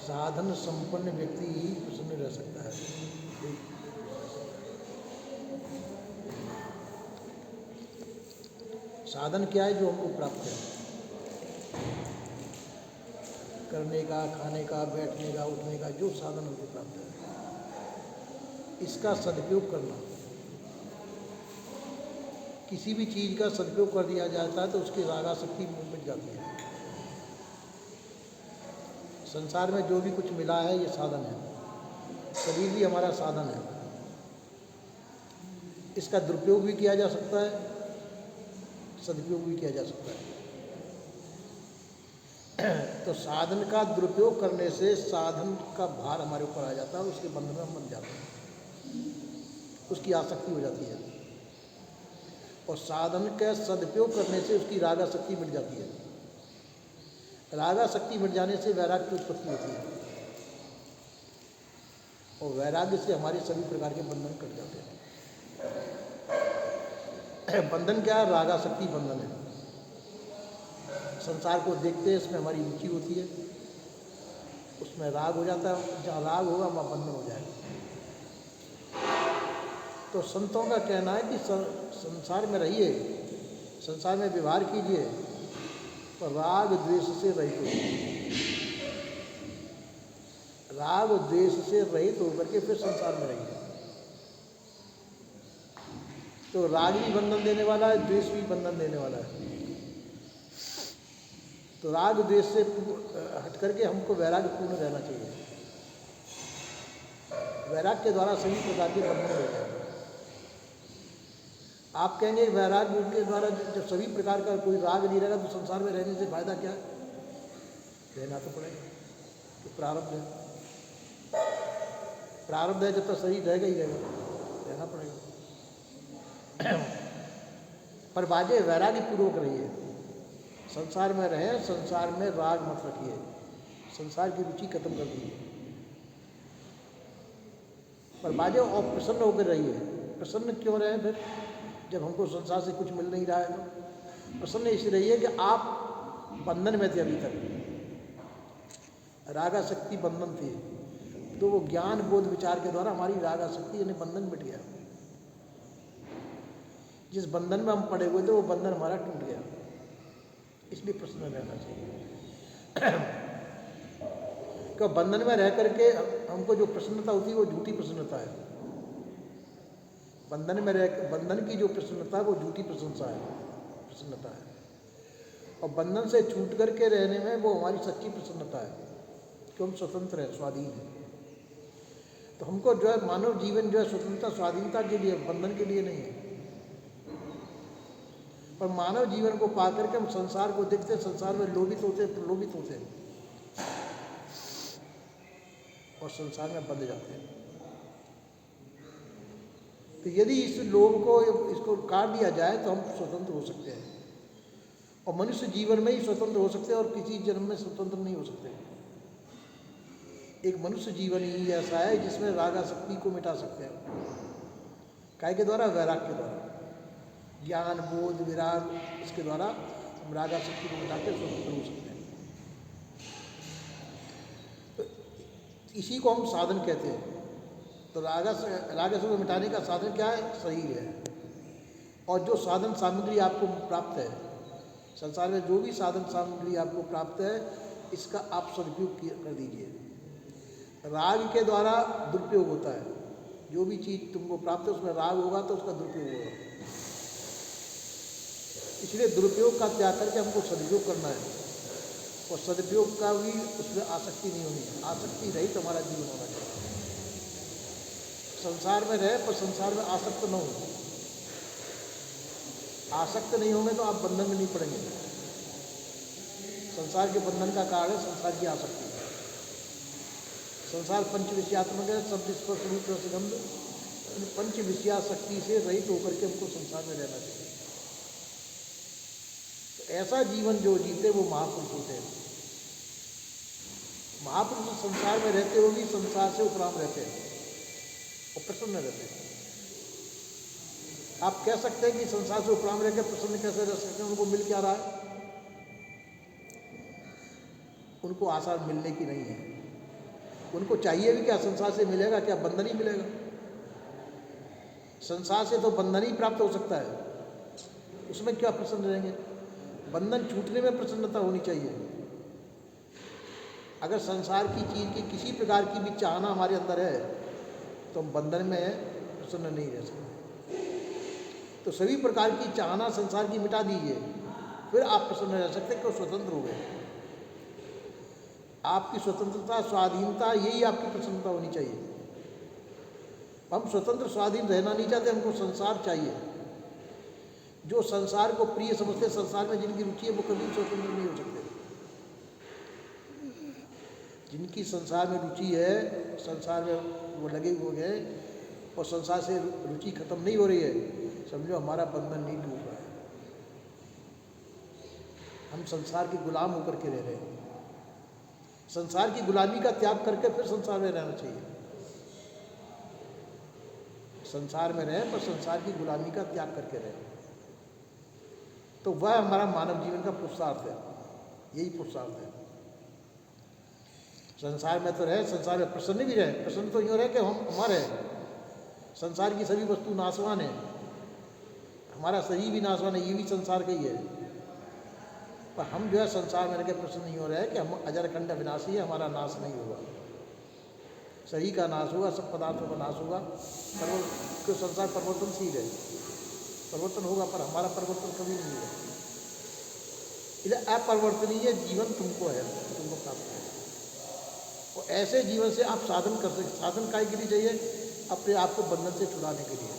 साधन संपन्न व्यक्ति ही प्रसन्न रह सकता है। साधन क्या है जो हमको प्राप्त है, करने का, खाने का, बैठने का, उठने का, जो साधन हमको प्राप्त है, इसका सदुपयोग करना। किसी भी चीज़ का सदुपयोग कर दिया जाता है तो उसकी रागासक्ति मिट जाती है। संसार में जो भी कुछ मिला है ये साधन है, शरीर भी हमारा साधन है। इसका दुरुपयोग भी किया जा सकता है, सदुपयोग भी किया जा सकता है। तो साधन का दुरुपयोग करने से साधन का भार हमारे ऊपर आ जाता है, उसके बंधन में हम बन जाते हैं, उसकी आसक्ति हो जाती है। और साधन का सदुपयोग करने से उसकी रागासक्ति मिट जाती है। रागासक्ति मिट जाने से वैराग्य की उत्पत्ति होती है, और वैराग्य से हमारे सभी प्रकार के बंधन कट जाते हैं। बंधन क्या है? रागासक्ति बंधन है। संसार को देखते हैं, इसमें हमारी रुचि होती है, उसमें राग हो जाता है, जहाँ राग होगा वहाँ बंधन हो जाएगा। तो संतों का कहना है कि संसार में रहिए, संसार में व्यवहार कीजिए, पर राग द्वेष से रहित हो, राग और द्वेष से रहित होकर के फिर संसार में रहिए। तो राग भी बंधन देने वाला है, द्वेष भी बंधन देने वाला है। तो राग द्वेष से हट करके हमको वैराग्य पूर्ण रहना चाहिए। वैराग्य के द्वारा सभी प्रकार के बंधन हो जाएंगे। आप कहेंगे वैराग्य के द्वारा जब सभी प्रकार का कोई राग नहीं रहेगा तो संसार में रहने से फायदा क्या है? रहना तो पड़ेगा, तो प्रारब्ध है, प्रारब्ध है, जब तक शरीर रहेगा ही रहेगा, रहना पड़ेगा। पर बाजे वैराग्य पूर्वक रहिए, संसार में रहें, संसार में राग मत रखिए, संसार की रुचि खत्म कर दीजिए। पर बाजे और प्रसन्न होकर रहिए। प्रसन्न क्यों रहे फिर, जब हमको संसार से कुछ मिल नहीं रहा है? तो प्रसन्न इसलिए रहिए कि आप बंधन में थे, अभी तक रागासक्ति बंधन थी, तो वो ज्ञान बोध विचार के द्वारा हमारी रागासक्ति यानी बंधन मिट गया। जिस बंधन में हम पड़े हुए थे वो बंधन हमारा टूट गया, इसलिए प्रसन्न रहना चाहिए। क्यों? बंधन में रह करके हमको जो प्रसन्नता होती है वो झूठी प्रसन्नता है। बंधन में रह, बंधन की जो प्रसन्नता है वो झूठी प्रसन्नता है, और बंधन से छूट करके रहने में वो हमारी सच्ची प्रसन्नता है, क्यों? हम स्वतंत्र है, स्वाधीन है। तो हमको जो है मानव जीवन जो है स्वतंत्रता स्वाधीनता के लिए, बंधन के लिए नहीं है। पर मानव जीवन को पा करके हम संसार को देखते, संसार में लोभित होते, प्रलोभित होते और संसार में बंध जाते हैं। तो यदि इस लोभ को, इसको काट दिया जाए तो हम स्वतंत्र हो सकते हैं, और मनुष्य जीवन में ही स्वतंत्र हो सकते हैं, और किसी जन्म में स्वतंत्र नहीं हो सकते। एक मनुष्य जीवन ही ऐसा है जिसमें रागासक्ति को मिटा सकते हैं। काय के द्वारा? वैराग्य के द्वारा, ज्ञान बोध विराग, इसके द्वारा हम रागासक्ति को मिटा के स्वतंत्र हो सकते हैं। तो इसी को हम साधन कहते हैं। तो रागासक्ति को मिटाने का साधन क्या है? शरीर है। और जो साधन सामग्री आपको प्राप्त है, संसार में जो भी साधन सामग्री आपको प्राप्त है, इसका आप सदुपयोग कर दीजिए। राग के द्वारा दुरुपयोग होता है। जो भी चीज़ तुमको प्राप्त है उसमें राग होगा तो उसका दुरुपयोग होगा। इसलिए दुरुपयोग का त्याग करके हमको सदुपयोग करना है, और सदुपयोग का भी उसमें आसक्ति नहीं होनी है। आसक्ति रहित हमारा जीवन होना चाहिए। संसार में रहे पर संसार में आसक्त न हो। आसक्त नहीं होंगे तो आप बंधन में नहीं पड़ेंगे। संसार के बंधन का कारण है संसार की आसक्ति। संसार पंच विषयात्मक है, शब्द स्पर्श रूप रसगंध, पंच विषयाशक्ति से रहित होकर के हमको संसार में रहना चाहिए। तो ऐसा जीवन जो जीते वो महापुरुष होते हैं। महापुरुष संसार में रहते हुए भी संसार से उपराम रहते हैं और प्रसन्न रहते हैं। आप कह सकते हैं कि संसार से उपराम रहकर प्रसन्न कैसे रह सकते हैं? उनको मिल क्या रहा है? उनको आशा मिलने की नहीं है। उनको चाहिए भी क्या? संसार से मिलेगा क्या? बंधन ही मिलेगा। संसार से तो बंधन ही प्राप्त हो सकता है, उसमें क्या प्रसन्न रहेंगे? बंधन छूटने में प्रसन्नता होनी चाहिए। अगर संसार की चीज़ की किसी प्रकार की भी चाहना हमारे अंदर है तो हम बंधन में प्रसन्न नहीं रह सकते। तो सभी प्रकार की चाहना संसार की मिटा दीजिए, फिर आप प्रसन्न रह सकते, क्यों? स्वतंत्र हो गए। आपकी स्वतंत्रता, स्वाधीनता, यही आपकी प्रसन्नता होनी चाहिए। हम स्वतंत्र स्वाधीन रहना नहीं चाहते, हमको संसार चाहिए। जो संसार को प्रिय समझते, संसार में जिनकी रुचि है, वो कभी स्वतंत्र नहीं हो सकते। जिनकी संसार में रुचि है, संसार में वो लगे हुए हैं और संसार से रुचि खत्म नहीं हो रही है, समझो हमारा बंधन नहीं टूट रहा है। हम संसार के गुलाम होकर के रह रहे हैं। संसार की गुलामी का त्याग करके फिर संसार में रहना चाहिए। संसार में रहें पर संसार की गुलामी का त्याग करके रहें, तो वह हमारा मानव जीवन का पुरुषार्थ है। यही पुरुषार्थ है। संसार में तो रहे, संसार में प्रसन्न भी रहे। प्रसन्न तो यूँ रहे कि हम हमारे संसार की सभी वस्तु नाशवान है, हमारा शरीर भी नाशवान है, ये भी संसार का ही है। पर हम जो है संसार में रह के प्रसन्न नहीं हो रहे हैं कि हम अजरखंड विनाशी है, हमारा नाश नहीं होगा। शरीर का नाश होगा, सब पदार्थों का नाश होगा। क्यों? संसार परिवर्तनशील है, परिवर्तन होगा, पर हमारा परिवर्तन कभी नहीं होगा। इसलिए अपरिवर्तनीय जीवन तुमको है, तुमको प्राप्त है। और ऐसे जीवन से आप साधन कर सकते। साधन काय के लिए चाहिए? अपने आप को बंधन से छुड़ाने के लिए।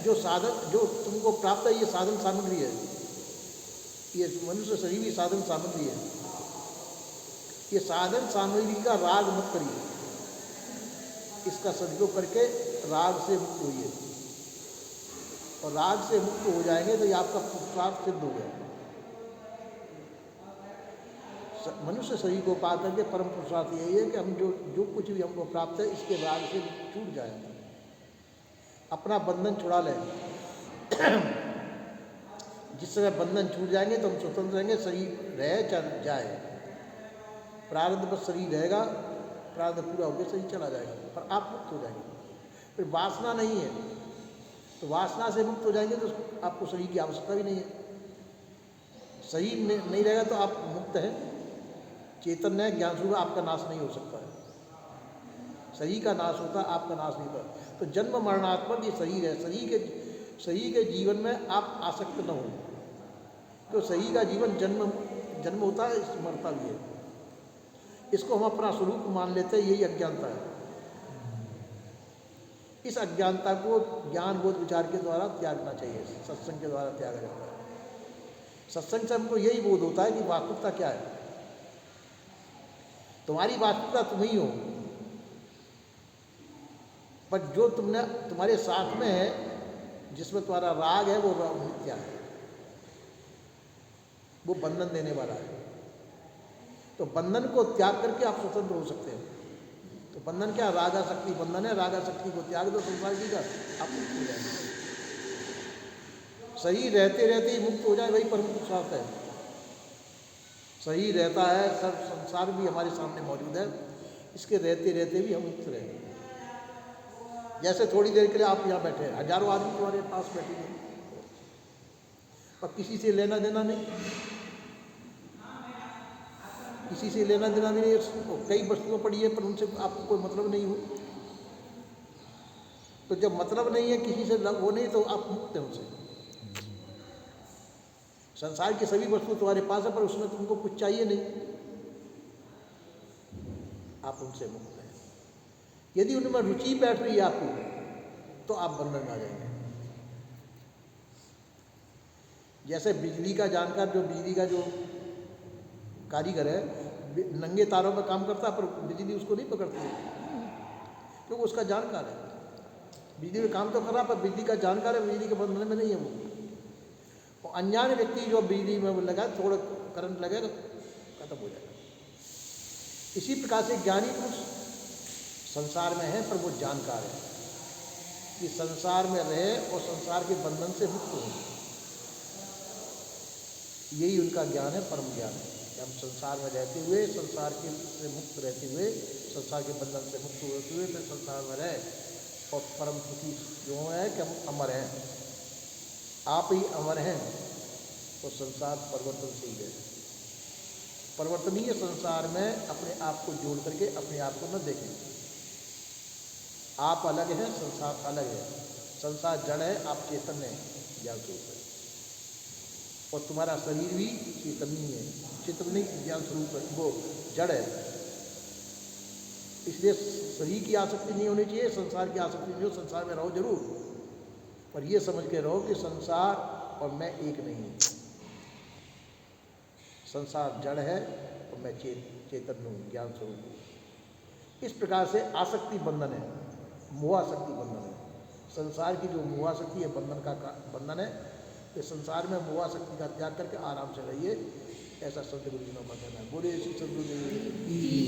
जो साधन जो तुमको प्राप्त है, ये साधन सामग्री है। ये मनुष्य शरीर भी साधन सामग्री है। ये साधन सामग्री का राग मत करिए, इसका सदुपयोग करके राग से मुक्त होइए। और राग से मुक्त हो जाएंगे तो ये आपका पुरुषार्थ सिद्ध हो गया। मनुष्य शरीर को पा करके परम पुरुषार्थ यही है कि हम जो कुछ भी हमको प्राप्त है, इसके राग से छूट जाए, अपना बंधन छुड़ा लें। जिस समय बंधन छूट जाएंगे तो हम स्वतंत्र रहेंगे। शरीर रहे चाहे जाए, प्रारब्ध बस शरीर रहेगा, प्रारब्ध पूरा होकर शरीर चला जाएगा, पर आप मुक्त हो जाएंगे। फिर वासना नहीं है, तो वासना से मुक्त हो जाएंगे तो आपको शरीर की आवश्यकता भी नहीं है। शरीर नहीं रहेगा तो आप मुक्त हैं, चैतन्य है, ज्ञान स्वरूप, आपका नाश नहीं हो सकता है। शरीर का नाश होता है, आपका नाश नहीं होता। तो जन्म मरणात्मक ये शरीर है। शरीर के जीवन में आप आसक्त न हो, तो शरीर का जीवन जन्म होता है, मरता भी है। इसको हम अपना स्वरूप मान लेते हैं, यही अज्ञानता है। इस अज्ञानता को ज्ञान बोध विचार के द्वारा त्यागना चाहिए, सत्संग के द्वारा त्यागा जाता है। सत्संग से हमको यही बोध होता है कि वास्तविकता क्या है। तुम्हारी वास्तविकता तुम ही हो, पर जो तुम्हारे साथ में है, जिसमें तुम्हारा राग है, वो मिथ्या है, वो बंधन देने वाला है। तो बंधन को त्याग करके आप स्वतंत्र हो सकते हैं। तो बंधन क्या? रागासक्ति बंधन है। रागासक्ति को त्याग दो संसार की का, आप मुक्त हो जाएंगे। शरीर रहते रहते ही मुक्त हो जाए, वही परम पुरुषार्थ है। शरीर रहता है, सब संसार भी हमारे सामने मौजूद है, इसके रहते रहते भी हम मुक्त रहेंगे। जैसे थोड़ी देर के लिए आप यहाँ बैठे हैं, हजारों आदमी तुम्हारे पास बैठे हैं, पर किसी से लेना देना नहीं, किसी से लेना देना नहीं। कई वस्तुएं पड़ी है पर उनसे आपको कोई मतलब नहीं हो। तो जब मतलब नहीं है किसी से, वो नहीं, तो आप मुक्त हैं उनसे। संसार की सभी वस्तु तुम्हारे पास है, पर उसमें तुमको कुछ चाहिए नहीं, आप उनसे मुक्त हैं। यदि उनमें रुचि बैठ रही है आपको, तो आप बंधन में आ जाएंगे। जैसे बिजली का जानकार, जो बिजली का जो कारीगर है, नंगे तारों पर काम करता है, पर बिजली उसको नहीं पकड़ती है, क्योंकि उसका जानकार है। बिजली में काम तो कर रहा, पर बिजली का जानकार है, बिजली के बंधन में नहीं है वो। और अनजान व्यक्ति जो बिजली में वो लगा, थोड़ा करंट लगेगा, खत्म हो जाएगा। इसी प्रकार से ज्ञानी पुरुष संसार में है, पर वो जानकार है कि संसार में रहे और संसार के बंधन से मुक्त हो। यही उनका ज्ञान है, परम ज्ञान है। हम संसार में रहते हुए, संसार के से मुक्त रहते हुए, संसार के बंधन से मुक्त होते हुए फिर संसार में रहे और परम सुखी जो है कि हम अमर हैं, आप ही अमर हैं। तो संसार परिवर्तनशील है, परिवर्तनीय संसार में अपने आप को जोड़ करके अपने आप को न देखें। आप अलग हैं, संसार अलग है। संसार जड़ है, आप चेतन हैं, ज्ञान स्वरूप है। और तुम्हारा शरीर भी चेतनी है, चेतन नहीं ज्ञान स्वरूप है, वो जड़ है। इसलिए शरीर की आसक्ति नहीं होनी चाहिए, संसार की आसक्ति नहीं हो। संसार में रहो जरूर, पर ये समझ के रहो कि संसार और मैं एक नहीं हूँ। संसार जड़ है और मैं चेतन हूँ, ज्ञान स्वरूप हूँ। इस प्रकार से आसक्ति बंधन है, मोहाशक्ति बंधन है। संसार की जो मोहाशक्ति है बंधन का बंधन है। कि संसार में मोहाशक्ति का त्याग करके आराम से रहिए, ऐसा संत गुरुजनों का कहना है। बोले श्री सद्गुरु देव।